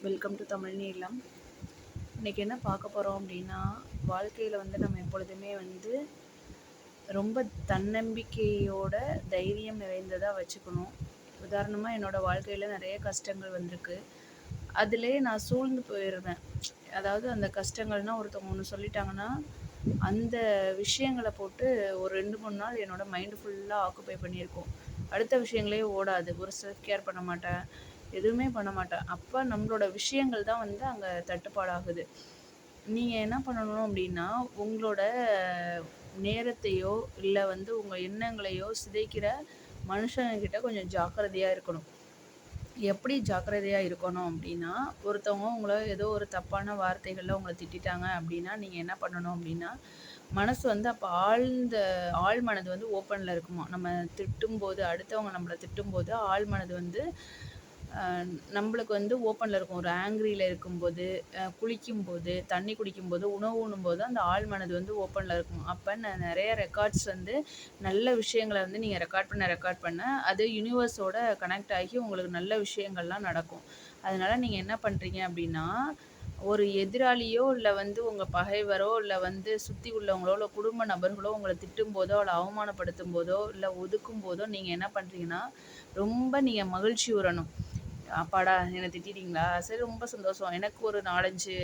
Welcome to Tamil நீளம். இன்றைக்கி என்ன பார்க்க போகிறோம் அப்படின்னா, வாழ்க்கையில் நம்ம எப்பொழுதுமே ரொம்ப தன்னம்பிக்கையோட தைரியம் நிறைந்ததாக வச்சுக்கணும். உதாரணமாக என்னோடய வாழ்க்கையில் நிறைய கஷ்டங்கள் வந்திருக்கு. அதிலே நான் சூழ்ந்து போயிடுவேன். அதாவது அந்த கஷ்டங்கள்னால் ஒருத்தவங்க ஒன்று சொல்லிட்டாங்கன்னா, அந்த விஷயங்களை போட்டு ஒரு 2-3 நாள் என்னோடய மைண்டு ஃபுல்லாக ஆக்குப்பை பண்ணியிருக்கோம். அடுத்த விஷயங்களே ஓடாது. ஒரு செல்ஃப் கேர் பண்ண மாட்டேன், எதுவுமே பண்ண மாட்டேன். அப்போ நம்மளோட விஷயங்கள் தான் அங்கே தட்டுப்பாடாகுது. நீங்கள் என்ன பண்ணணும் அப்படின்னா, உங்களோட நேரத்தையோ இல்லை உங்கள் எண்ணங்களையோ சிதைக்கிற மனுஷங்கக்கிட்ட கொஞ்சம் ஜாக்கிரதையாக இருக்கணும். எப்படி ஜாக்கிரதையாக இருக்கணும் அப்படின்னா, ஒருத்தவங்க உங்களை ஏதோ ஒரு தப்பான வார்த்தைகளில் உங்களை திட்டாங்க அப்படின்னா, நீங்கள் என்ன பண்ணணும் அப்படின்னா, மனசு அப்போ ஆழ் மனது ஓப்பனில் இருக்குமா. நம்ம திட்டும்போது, அடுத்தவங்க நம்மளை திட்டும்போது ஆழ் மனது நம்மளுக்கு ஓப்பனில் இருக்கும். ஒரு ஆங்க்ரியில் இருக்கும்போது, குளிக்கும்போது, தண்ணி குடிக்கும்போது, உணவு உண்ணும்போது அந்த ஆழ் மனது ஓப்பனில் இருக்கும். அப்போ நிறைய ரெக்கார்ட்ஸ் நல்ல விஷயங்களை நீங்கள் ரெக்கார்ட் பண்ண அது யூனிவர்ஸோட கனெக்ட் ஆகி உங்களுக்கு நல்ல விஷயங்கள்லாம் நடக்கும். அதனால் நீங்கள் என்ன பண்ணுறீங்க அப்படின்னா, ஒரு எதிராளியோ இல்லை உங்கள் பகைவரோ இல்லை சுற்றி உள்ளவங்களோ இல்லை குடும்ப நபர்களோ உங்களை திட்டும் போதோ இல்லை அவமானப்படுத்தும் போதோ இல்லை ஒதுக்கும் போதோ நீங்கள் என்ன பண்ணுறீங்கன்னா, ரொம்ப நீங்கள் மகிழ்ச்சி உறணும். அப்பாடா என்னை திட்டிட்டீங்களா, சரி ரொம்ப சந்தோஷம், எனக்கு ஒரு 4-5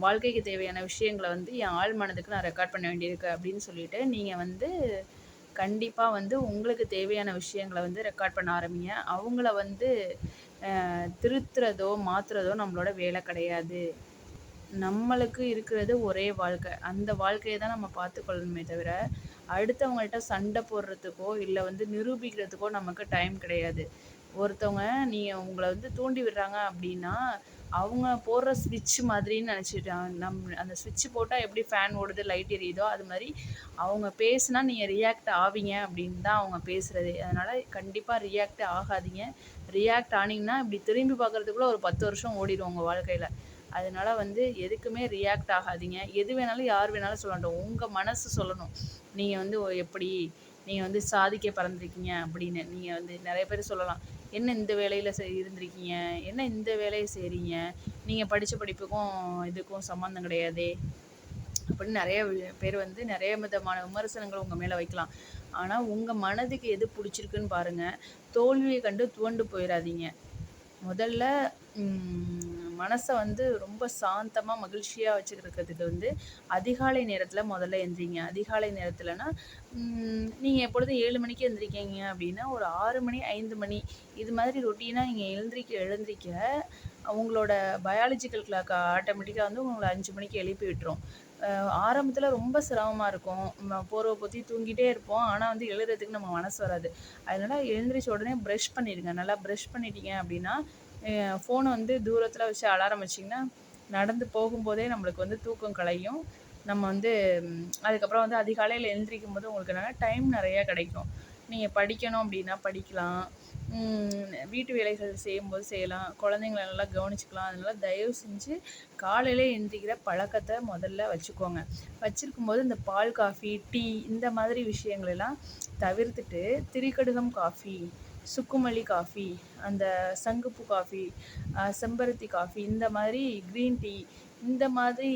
வாழ்க்கைக்கு தேவையான விஷயங்களை என் ஆழ் மனதுக்கு நான் ரெக்கார்ட் பண்ண வேண்டியிருக்கு அப்படின்னு சொல்லிட்டு நீங்கள் கண்டிப்பாக உங்களுக்கு தேவையான விஷயங்களை ரெக்கார்ட் பண்ண ஆரம்பிங்க. அவங்கள திருத்துறதோ மாற்றுறதோ நம்மளோட வேலை கிடையாது. நம்மளுக்கு இருக்கிறது ஒரே வாழ்க்கை. அந்த வாழ்க்கையை தான் நம்ம பார்த்துக்கொள்ளணுமே தவிர அடுத்தவங்கள்ட்ட சண்டை போடுறதுக்கோ இல்லை நிரூபிக்கிறதுக்கோ நமக்கு டைம் கிடையாது. ஒருத்தவங்க நீங்கள் உங்களை தூண்டி விடுறாங்க அப்படின்னா, அவங்க போடுற ஸ்விட்ச் மாதிரின்னு நினச்சிட்டாங்க. அந்த ஸ்விட்ச் போட்டால் எப்படி ஃபேன் ஓடுது, லைட் எரியுதோ அது மாதிரி அவங்க பேசுனா நீங்கள் ரியாக்ட் ஆவீங்க அப்படின்னு தான் அவங்க பேசுகிறதே. அதனால் கண்டிப்பாக ரியாக்ட் ஆகாதீங்க. ரியாக்ட் ஆனீங்கன்னா இப்படி திரும்பி பார்க்குறதுக்குள்ளே ஒரு 10 வருஷம் ஓடிடும் உங்கள் வாழ்க்கையில். அதனால் எதுக்குமே ரியாக்ட் ஆகாதீங்க. எது வேணாலும் யார் வேணாலும் சொல்லட்டும். உங்கள் மனசு சொல்லணும், நீங்கள் எப்படி நீங்கள் சாதிக்க பிறந்திருக்கீங்க அப்படின்னு. நீங்கள் நிறைய பேர் சொல்லலாம், என்ன இந்த வேலையில் இருந்திருக்கீங்க, என்ன இந்த வேலையை செய்கிறீங்க, நீங்கள் படித்த படிப்புக்கும் இதுக்கும் சம்மந்தம் கிடையாதே அப்படின்னு நிறைய பேர் நிறைய விதமான விமர்சனங்கள் உங்கள் மேலே வைக்கலாம். ஆனால் உங்கள் மனதுக்கு எது பிடிச்சிருக்குன்னு பாருங்கள். தோல்வியை கண்டு துவண்டு போயிடாதீங்க. முதல்ல மனசை ரொம்ப சாந்தமாக மகிழ்ச்சியாக வச்சுக்கிறதுக்கு அதிகாலை நேரத்தில் முதல்ல எந்திரிங்க. அதிகாலை நேரத்தில்னா நீங்கள் எப்பொழுதும் 7 மணிக்கு எந்திரிக்கீங்க அப்படின்னா ஒரு 6 மணி 5 மணி இது மாதிரி ரொட்டீனாக நீங்கள் எழுந்திரிக்க உங்களோட பயாலஜிக்கல் கிளாக் ஆட்டோமேட்டிக்காக உங்களை 5 மணிக்கு எழுப்பி விட்டுரும். ஆரம்பத்தில் ரொம்ப சிரமமாக இருக்கும். போர்வை பற்றி தூங்கிட்டே இருப்போம். ஆனால் எழுதுறதுக்கு நம்ம மனசு வராது. அதனால் எழுந்திரிச்ச உடனே ப்ரஷ் பண்ணிடுங்க. நல்லா ப்ரஷ் பண்ணிட்டீங்க அப்படின்னா ஃபோனை தூரத்தில் வச்சு அலாரம் வச்சிங்கன்னா நடந்து போகும்போதே நம்மளுக்கு தூக்கம் கலையும். நம்ம அதுக்கப்புறம் அதிகாலையில் எழுந்திரிக்கும் போது உங்களுக்கு என்னென்னா டைம் நிறையா கிடைக்கும். நீங்கள் படிக்கணும் அப்படின்னா படிக்கலாம், வீட்டு வேலைகள் செய்யும்போது செய்யலாம், குழந்தைங்கள நல்லா கவனிச்சிக்கலாம். அதனால் தயவு செஞ்சு காலையில் எழுந்திரிக்கிற பழக்கத்தை முதல்ல வச்சுக்கோங்க. வச்சுருக்கும்போது இந்த பால் காஃபி, டீ இந்த மாதிரி விஷயங்களெல்லாம் தவிர்த்துட்டு திரிகடுகம் காஃபி, சுக்குமல்லி காஃபி, அந்த சங்குப்பூ காஃபி, செம்பருத்தி காஃபி, இந்த மாதிரி க்ரீன் டீ, இந்த மாதிரி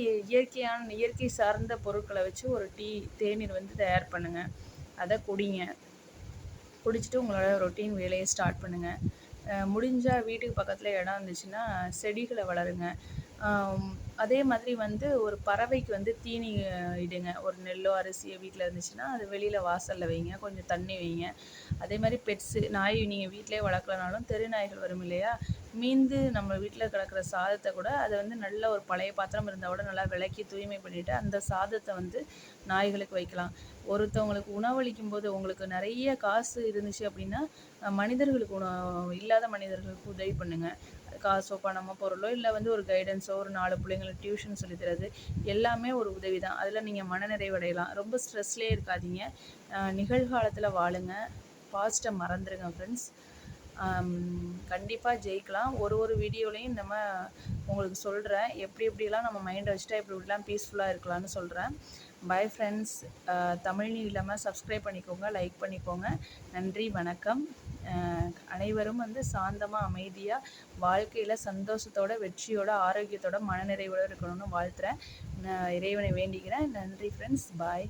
இயற்கை சார்ந்த பொருட்களை வச்சு ஒரு டீ தேநீர் தயார் பண்ணுங்கள். அதை குடிங்க. குடிச்சிட்டு உங்களோட ரொட்டீன் வேலையை ஸ்டார்ட் பண்ணுங்கள். முடிஞ்சால் வீட்டுக்கு பக்கத்தில் இடம் இருந்துச்சுன்னா செடிகளை வளருங்க. அதே மாதிரி ஒரு பறவைக்கு தீனி இடுங்க. ஒரு நெல்லோ அரிசியோ வீட்டில் இருந்துச்சுன்னா அது வெளியில் வாசலில் வைங்க, கொஞ்சம் தண்ணி வைங்க. அதே மாதிரி பெட்ஸு, நாய் நீங்கள் வீட்டிலே வளர்க்கலனாலும் தெரு நாய்கள் வரும் இல்லையா, மீந்து நம்ம வீட்டில் கிடக்கிற சாதத்தை கூட அதை நல்ல ஒரு பழைய பாத்திரம் இருந்தால் கூட நல்லா விளக்கி தூய்மை பண்ணிவிட்டு அந்த சாதத்தை நாய்களுக்கு வைக்கலாம். ஒருத்தவங்களுக்கு உணவளிக்கும் போது உங்களுக்கு நிறைய காசு இருந்துச்சு அப்படின்னா மனிதர்களுக்கு இல்லாத மனிதர்களுக்கு உதவி பண்ணுங்கள். காசோ பணமோ பொருளோ இல்லை ஒரு கைடன்ஸோ, ஒரு 4 பிள்ளைங்களுக்கு டியூஷன் சொல்லித்தரது, எல்லாமே ஒரு உதவி தான். அதில் நீங்கள் மனநிறைவடையலாம். ரொம்ப ஸ்ட்ரெஸ்லேயே இருக்காதீங்க. நிகழ்காலத்தில் வாழுங்க. பாஸ்ட்டை மறந்துடுங்க ஃப்ரெண்ட்ஸ். கண்டிப்பாக ஜெயிக்கலாம். ஒரு வீடியோலையும் உங்களுக்கு சொல்கிறேன், எப்படிலாம் நம்ம மைண்டை வச்சுட்டா இப்படிலாம் பீஸ்ஃபுல்லாக இருக்கலாம்னு சொல்கிறேன். Bye friends. தமிழ் நீ இல்லாமல் சப்ஸ்கிரைப் பண்ணிக்கோங்க, லைக் பண்ணிக்கோங்க. நன்றி, வணக்கம். அனைவரும் வந்து சாந்தமாக அமைதியாக வாழ்க்கையில் சந்தோஷத்தோட வெற்றியோட ஆரோக்கியத்தோட மனநிறைவோட இருக்கணும்னு வாழ்த்துறேன். நான் இறைவனை வேண்டிக்கிறேன். நன்றி ஃப்ரெண்ட்ஸ். பாய்.